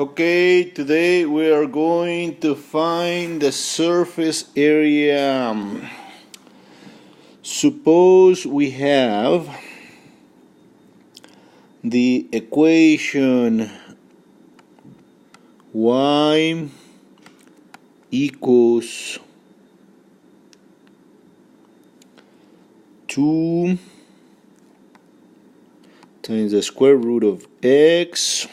Okay, today we are going to find the surface area. Suppose we have the equation y equals 2 times the square root of x,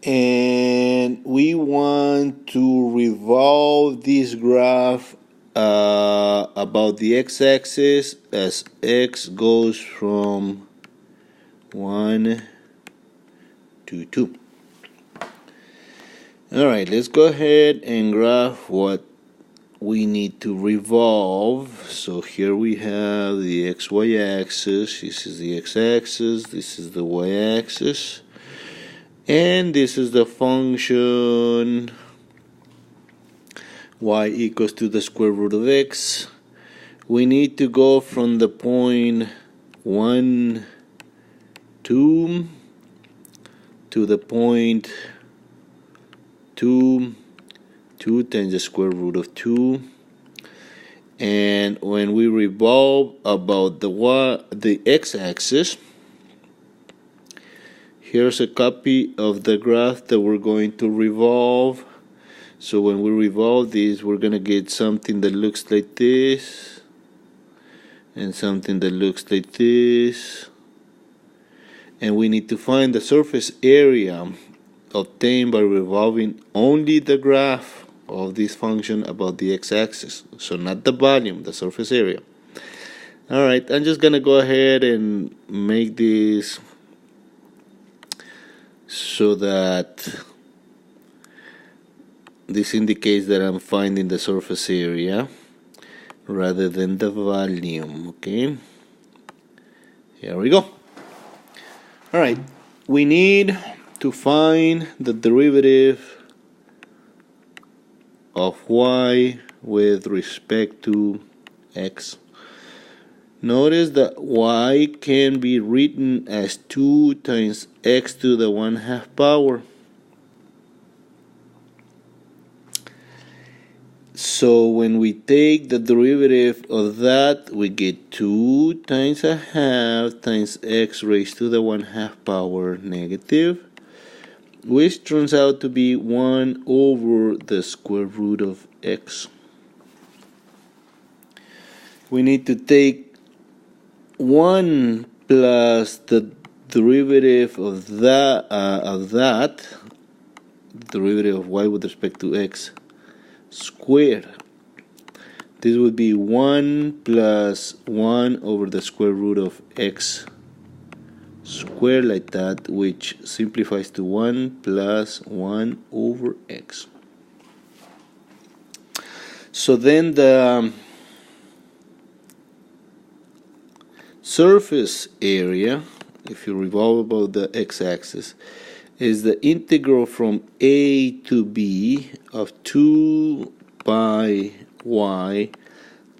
and we want to revolve this graph about the x-axis as x goes from 1 to 2. Alright, let's go ahead and graph what we need to revolve. So here we have the xy axis, this is the x-axis, this is the y-axis, and this is the function y equals to the square root of x. We need to go from the point 1, 2 to the point 2 times the square root of 2. And when we revolve about the x-axis, here's a copy of the graph that we're going to revolve. So when we revolve this, we're going to get something that looks like this, and something that looks like this. And we need to find the surface area obtained by revolving only the graph of this function about the x-axis. So not the volume, the surface area. Alright, I'm just going to go ahead and make this so that this indicates that I'm finding the surface area rather than the volume. Okay, here we go. Alright, we need to find the derivative of y with respect to x. Notice that y can be written as 2 times x to the 1/2 power. So when we take the derivative of that, we get 2 times 1/2 times x raised to the 1/2 power negative, which turns out to be 1 over the square root of x. We need to take 1 plus the derivative of that, derivative of y with respect to x squared. This would be 1 plus 1 over the square root of x squared, like that, which simplifies to 1 plus 1 over x. So then the surface area, if you revolve about the x-axis, is the integral from a to b of 2 pi y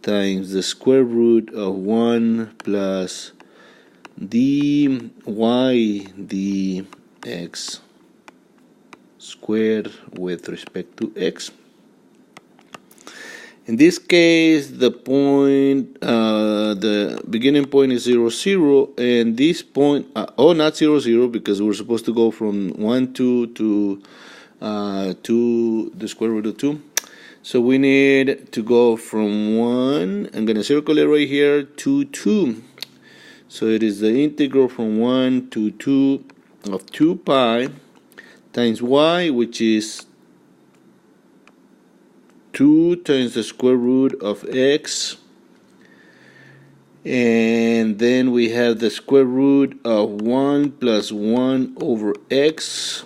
times the square root of 1 plus dy dx squared with respect to x. In this case, the beginning point is 0, 0, and this point, not 0, 0, because we're supposed to go from 1, 2 to 2, the square root of 2. So we need to go from 1, I'm going to circle it right here, to 2. So it is the integral from 1 to 2 of 2 pi times y, which is 2 times the square root of x, and then we have the square root of 1 plus 1 over x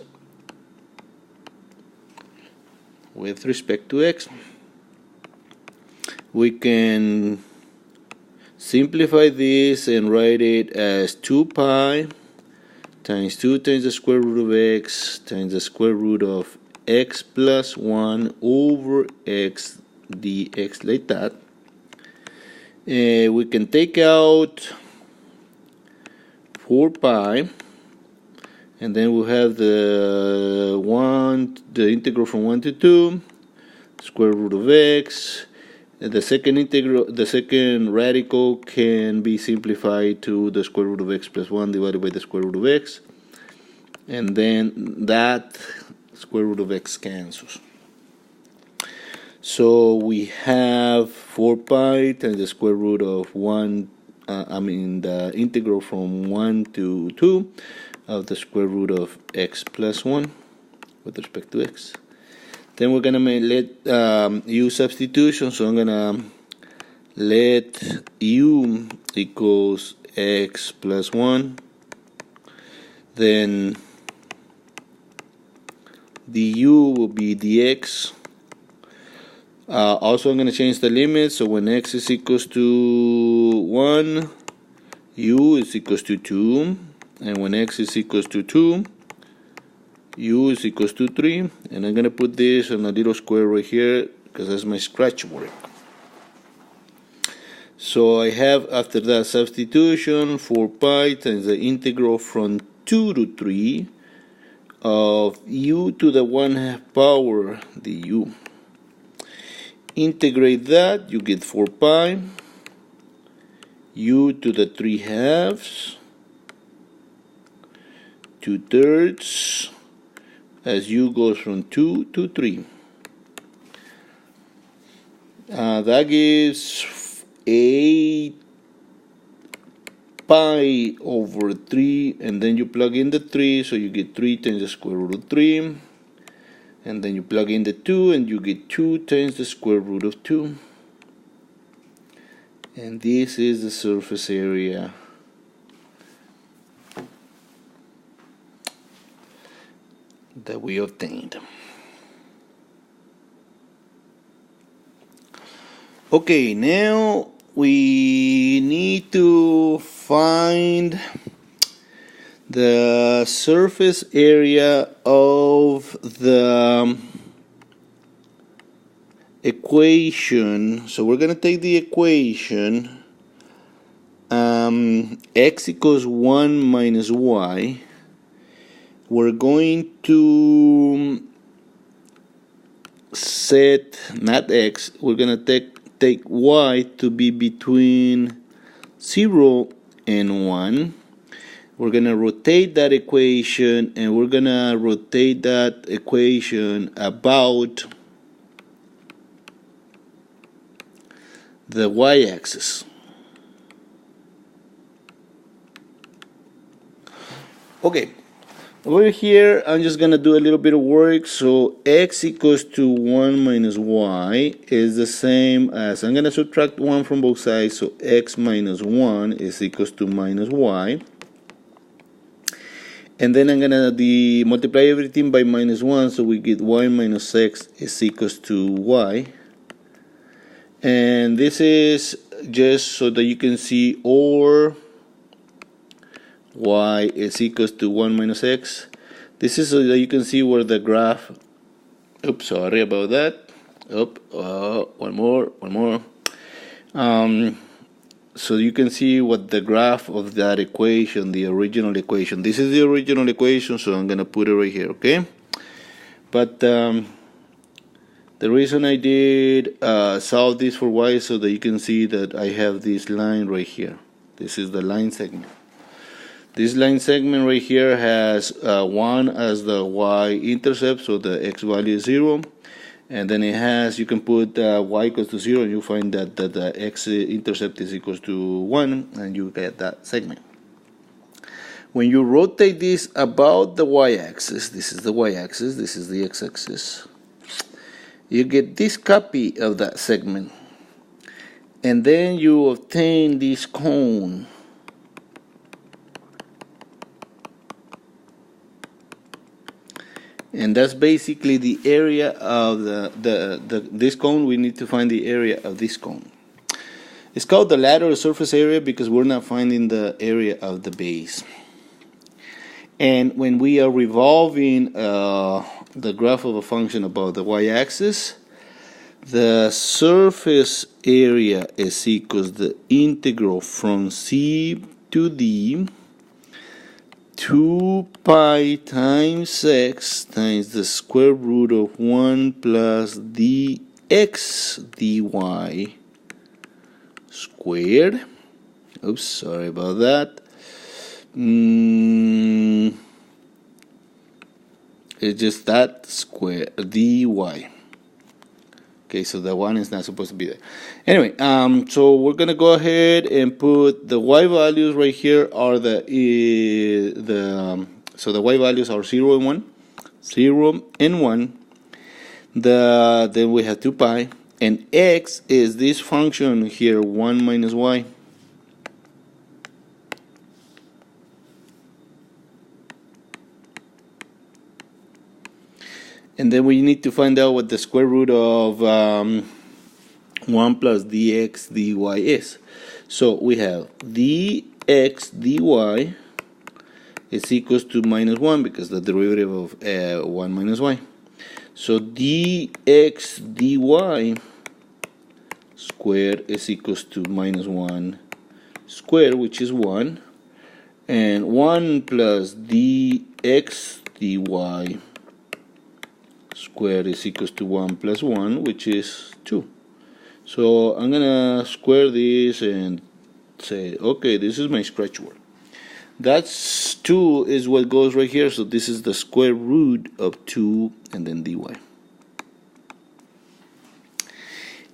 with respect to x. We can simplify this and write it as 2 pi times 2 times the square root of x times the square root of x plus 1 over x dx, like that. We can take out 4 pi And then we'll have the integral from 1 to 2, square root of x. And the second radical can be simplified to the square root of x plus 1 divided by the square root of x. And then that square root of x cancels. So we have 4 pi times the square root of the integral from 1 to 2 of the square root of x plus 1 with respect to x. Then we're gonna let u substitution, so I'm gonna let u equals x plus 1. Then du will be dx. Also, I'm going to change the limit, so when x is equals to 1, u is equals to 2, and when x is equals to 2, u is equals to 3, and I'm going to put this on a little square right here, because that's my scratch work. So I have, after that substitution, 4 pi times the integral from 2 to 3 of u to the 1/2 power du. Integrate that, you get 4 pi, u to the 3/2, 2/3, as u goes from 2 to 3. That gives 8 pi over 3, and then you plug in the 3, so you get 3 times the square root of 3. And then you plug in the 2, and you get 2 times the square root of 2. And this is the surface area that we obtained. Okay, now we need to find the surface area of the equation. So we're going to take the equation x equals 1 minus y. We're going to set, not x, we're going to take y to be between 0 and 1. We're going to rotate that equation, and we're going to rotate that equation about the y-axis. Okay, over here I'm just going to do a little bit of work. So x equals to 1 minus y is the same as, I'm going to subtract 1 from both sides, so x minus 1 is equals to minus y. And then I'm going to multiply everything by minus 1, so we get y minus x is equals to y. And this is just so that you can see, or y is equals to 1 minus x. This is so that you can see where the graph, oops, sorry about that. One more. So you can see what the graph of that equation, the original equation. This is the original equation, so I'm going to put it right here, okay? But the reason I did solve this for y is so that you can see that I have this line right here. This is the line segment. This line segment right here has 1 as the y-intercept, so the x value is 0. And then it has, you can put y equals to 0, and you find that the x-intercept is equals to 1, and you get that segment. When you rotate this about the y-axis, this is the y-axis, this is the x-axis, you get this copy of that segment. And then you obtain this cone. And that's basically the area of this cone. We need to find the area of this cone. It's called the lateral surface area because we're not finding the area of the base. And when we are revolving the graph of a function about the y-axis, the surface area is equals the integral from c to d 2 pi times x times the square root of 1 plus dx dy squared. Oops, sorry about that. It's just that square dy. Okay, so the 1 is not supposed to be there. Anyway, so we're gonna go ahead and put the y values right here are so the y values are 0 and 1, 0 and 1. Then we have 2 pi, and x is this function here, 1 minus y. And then we need to find out what the square root of 1 plus dx dy is. So we have dx dy is equals to minus 1 because the derivative of 1 minus y. So dx dy squared is equals to minus 1 squared, which is 1. And 1 plus dx dy squared is equals to 1 plus 1, which is 2. So I'm gonna square this and say, okay, this is my scratch word. That's 2 is what goes right here, so this is the square root of 2 and then dy.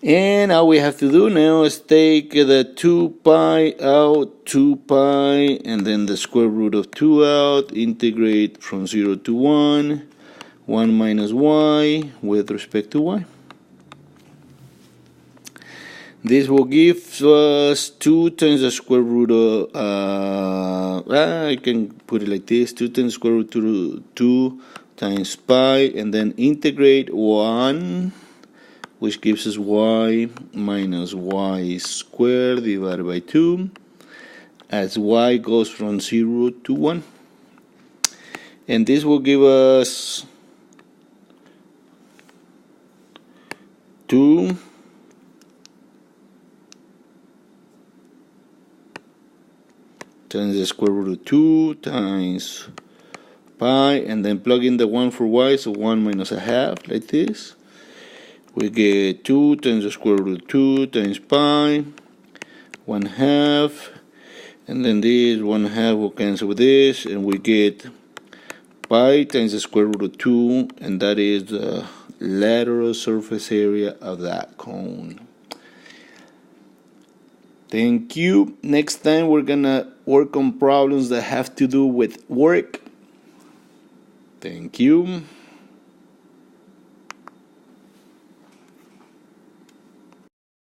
And all we have to do now is take the 2 pi out, 2 pi, and then the square root of 2 out, integrate from 0 to 1, 1 minus y with respect to y. This will give us 2 times the square root of, I can put it like this, 2 times the square root of 2 times pi, and then integrate 1, which gives us y minus y squared divided by 2, as y goes from 0 to 1. And this will give us 2 times the square root of 2 times pi, and then plug in the 1 for y, so 1 minus a half, like this. We get 2 times the square root of 2 times pi, 1 half, and then this 1 half will cancel with this, and we get pi times the square root of 2, and that is the lateral surface area of that cone. Thank you. Next time we're gonna work on problems that have to do with work. Thank you.